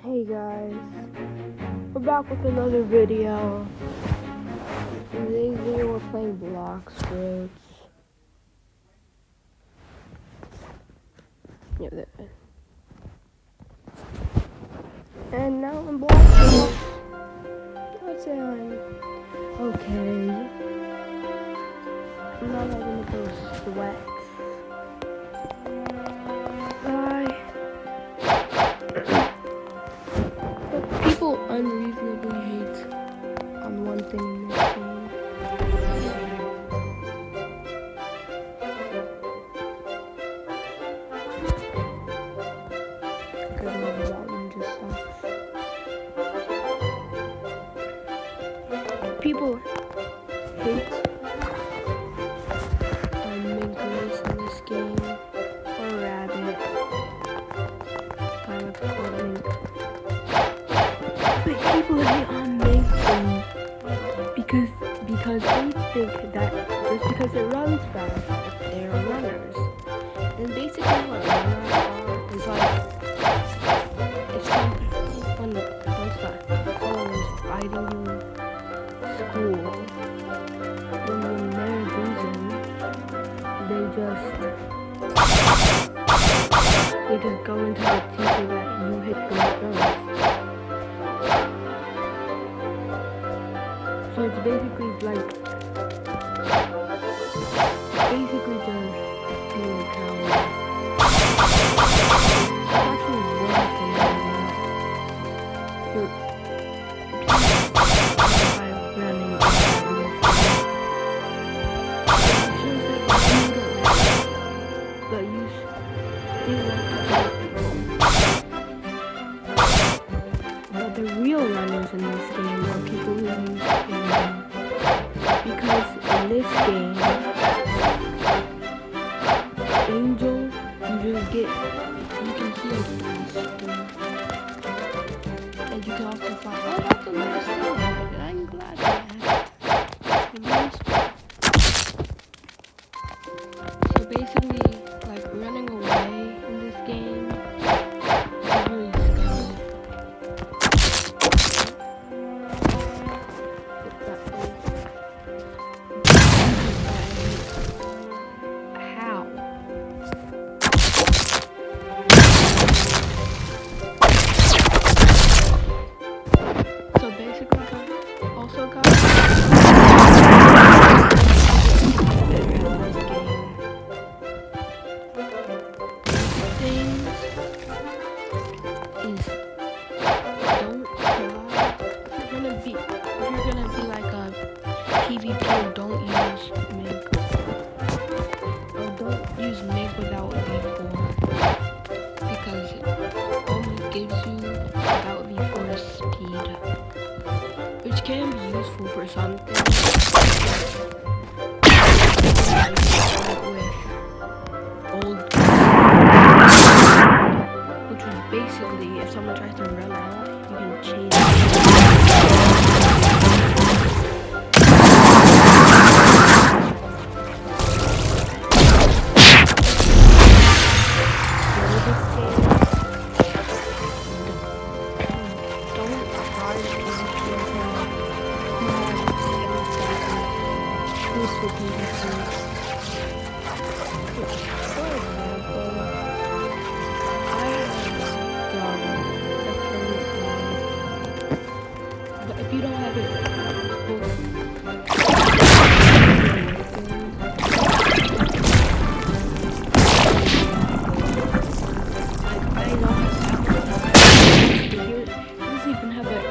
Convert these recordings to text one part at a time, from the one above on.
Hey guys, we're back with another video. In today's video we're playing Blox Fruits. Yeah, that. And now I'm Blox Fruits. Let's say I'm okay. I'm not having to go sweat. But people unreasonably hate on one thing in this game. Good love volume just sucks. People hate minkless in this game, or rabbit. I like to call it mink. But people hate on mink because they think that just because it runs fast, they're runners. And basically what runners are is like if someone is fighting you in school, then when they're losing, they just go into the teacher that you hit them first. So it's basically just being a coward. It's actually worse than that. You're by running into this. It shows that you don't like, but you still want to kill people. But the real runners in this game are people who use aim. Because in this game, Angel, you can heal faster. And you can also fly. Oh, that's a nice thing. I'm glad that. So basically, like running away in this game is really scary. How? So basically, also guys, PvP, don't use Mig. Or don't use Mig without V4. Because it only gives you without V4 speed. Which can be useful for some things. With old. Which was basically if someone tries to run out, you can chase But if you don't have it, I know how to have it. It doesn't even have it.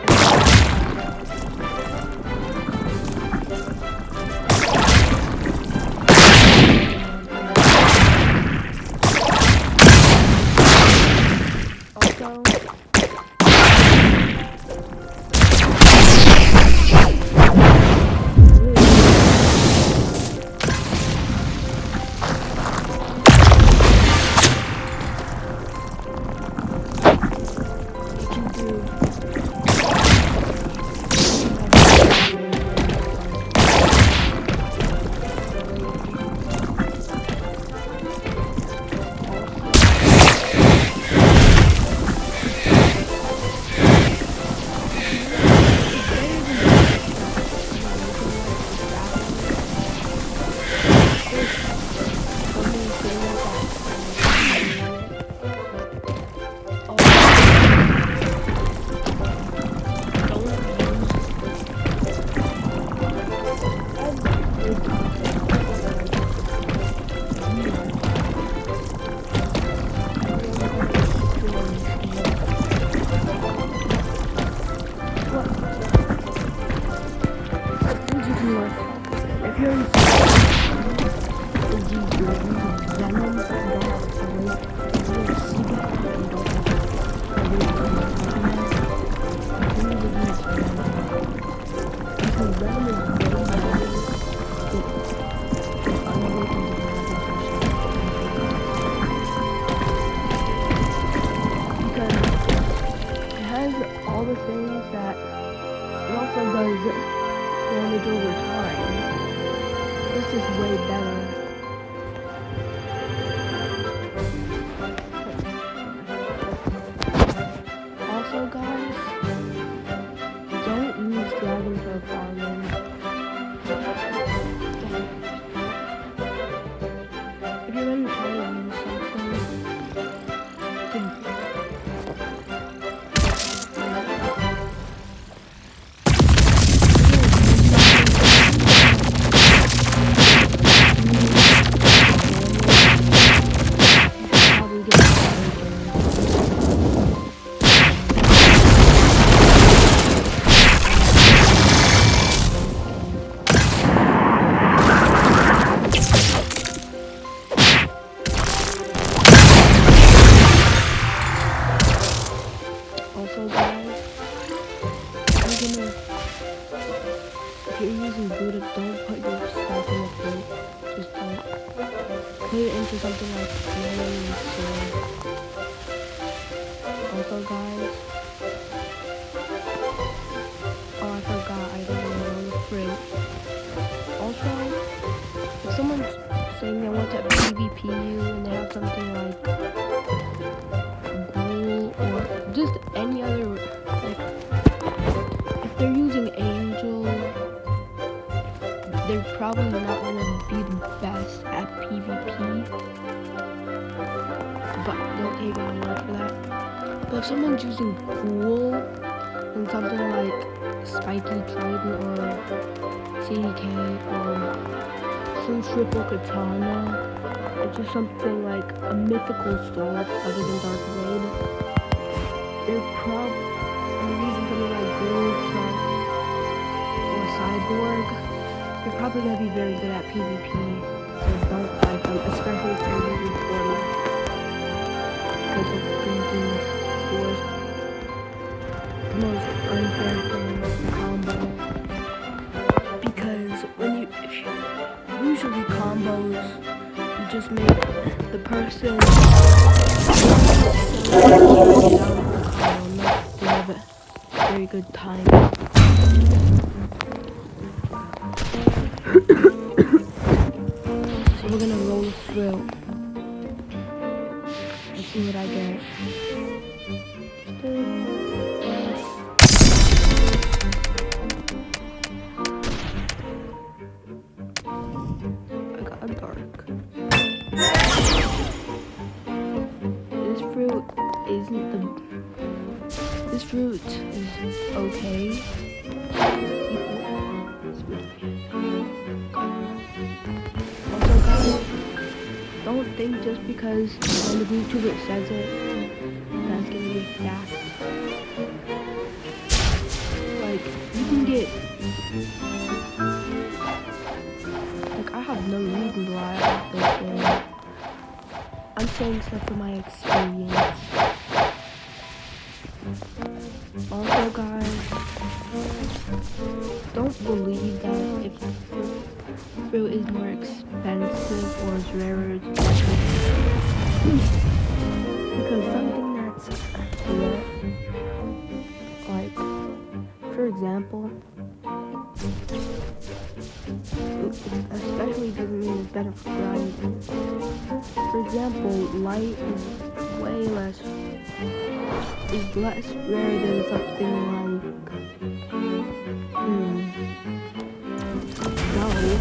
also does damage over time. This is way better. Also, guys, don't use dragon for farming. If you're gonna try to use something also, guys, if you're using Buddha, don't put your stuff in the fruit. Just don't. Put it into something like melon and soy. Also, guys, oh, I forgot, I didn't know the fruit. Also, if someone's saying they want to PvP you and they have something like ghoul or just any other, like, if they're using angel, they're probably not going to be the best at PvP, but don't take my word for that. But if someone's using ghoul and something like spiky trident or CDK or some triple katana, or just something like a mythical sword other than Dark Blade, they're probably using something like Gold Shark or Cyborg. They're probably going to be very good at PvP, so don't fight them, especially if they're using Fortnite, because it's going to do the most unfair thing combo. Because if you usually combos, you just make the person they have a very good time. So we're gonna roll through. Let's see what I get. I got a dark. This fruit is okay. Also, guys, don't think just because on the YouTuber says it, that's gonna be a fact. Like, you can get, like, I have no reason to lie about this thing. I'm saying stuff from my experience. Also, guys, don't believe that if fruit is more expensive or is rarer, it's better. Because something that's rare, like, for example, especially doesn't mean it's better for grinding. For example, light is way less rare than something like gold.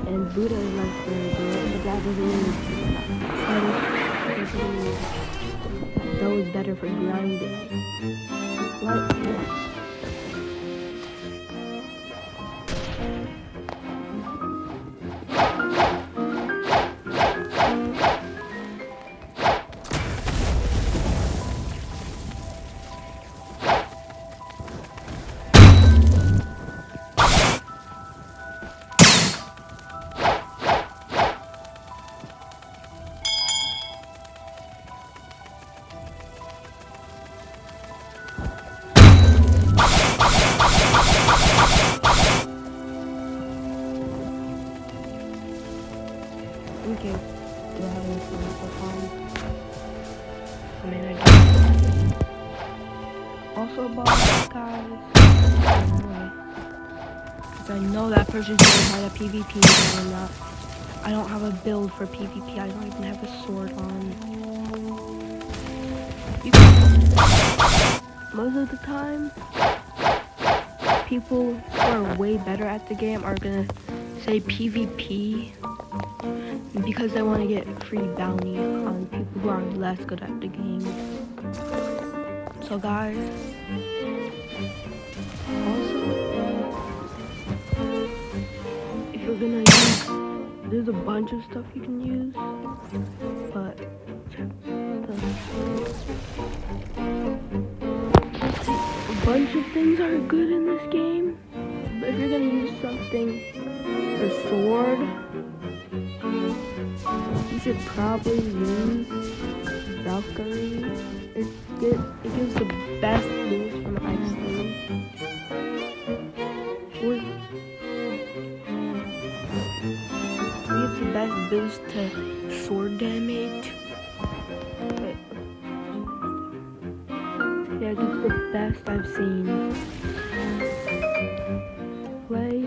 And Buddha is less rare, but that doesn't mean though is better for grinding. Light, okay, do I have any fun for fun? I mean, I do. also Blox, guys. Because I know that person's really hard at PvP, and I'm not. I don't have a build for PvP. I don't even have a sword on. Most of the time, people who are way better at the game are gonna say PvP because they want to get free bounty on people who are less good at the game. So guys, also, if you're gonna use, there's a bunch of stuff you can use, but a bunch of things are good in this game. But if you're gonna use something for sword, you should probably use Valkyrie. It gives the best boost from I've seen. It gives the best boost to sword damage. Yeah, it gives the best I've seen. Play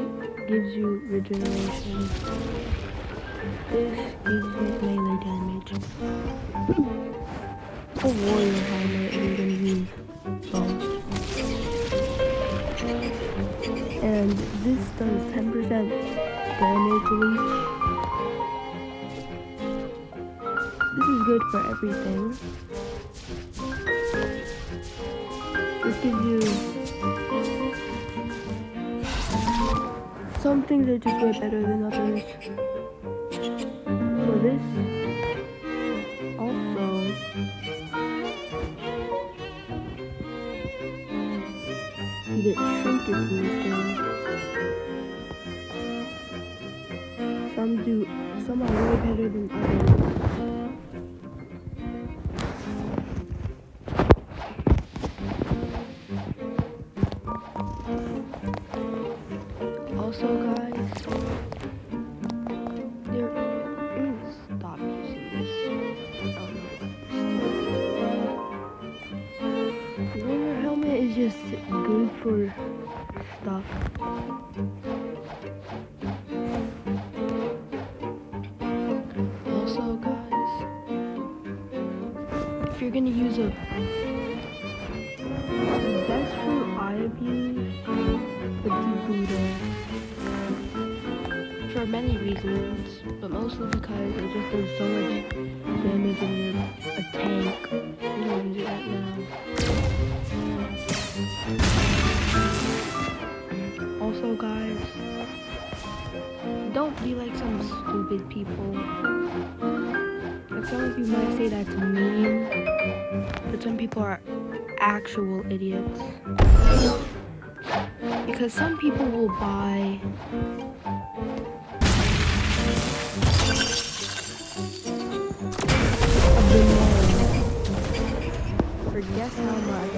gives you regeneration. This gives you melee damage. A warrior helmet you're gonna use both. And this does 10% damage leech. This is good for everything. This gives you some things are just way better than others. So this also you get trinkets in this game. Some are way better than others. Also, guys, stop using this. The warrior helmet is just good for stuff. Also, guys, if you're gonna use the best fruit I have used would be Buddha. For many reasons, but mostly because it just does so much damage when you're a tank. I'm gonna use it right now. Also, guys, don't be like some stupid people. Like some of you might say that's mean, but some people are actual idiots. Because some people will buy for guess how much?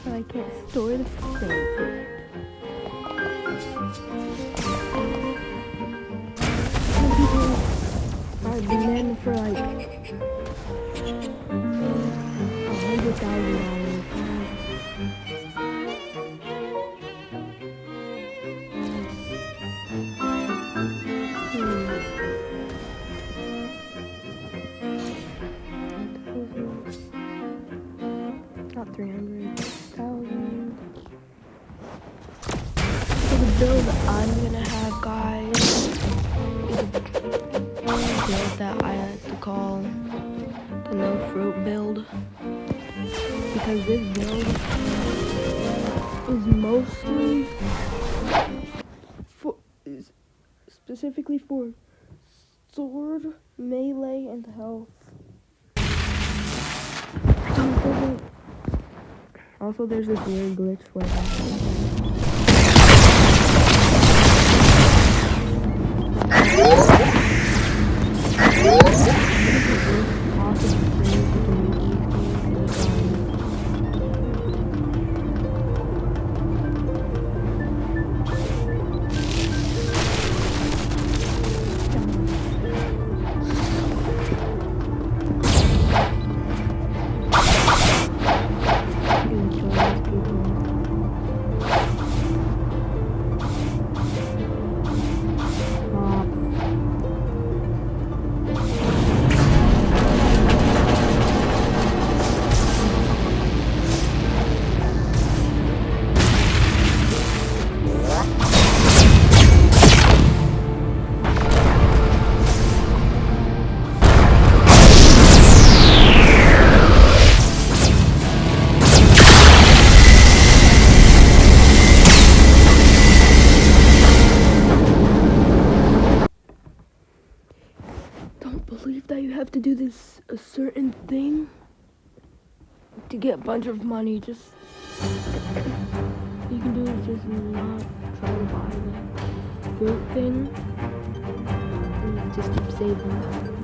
But I can't store the thing. Some people are demanding for like $100,000. Not 300,000. So the build I'm gonna have, guys, is a build that I like to call the no fruit build, because this build is mostly is specifically for sword, melee, and health. Also, there's this weird glitch where proof that you have to do this a certain thing to get a bunch of money. Just you can do is just not try to buy the fruit thing and just keep saving.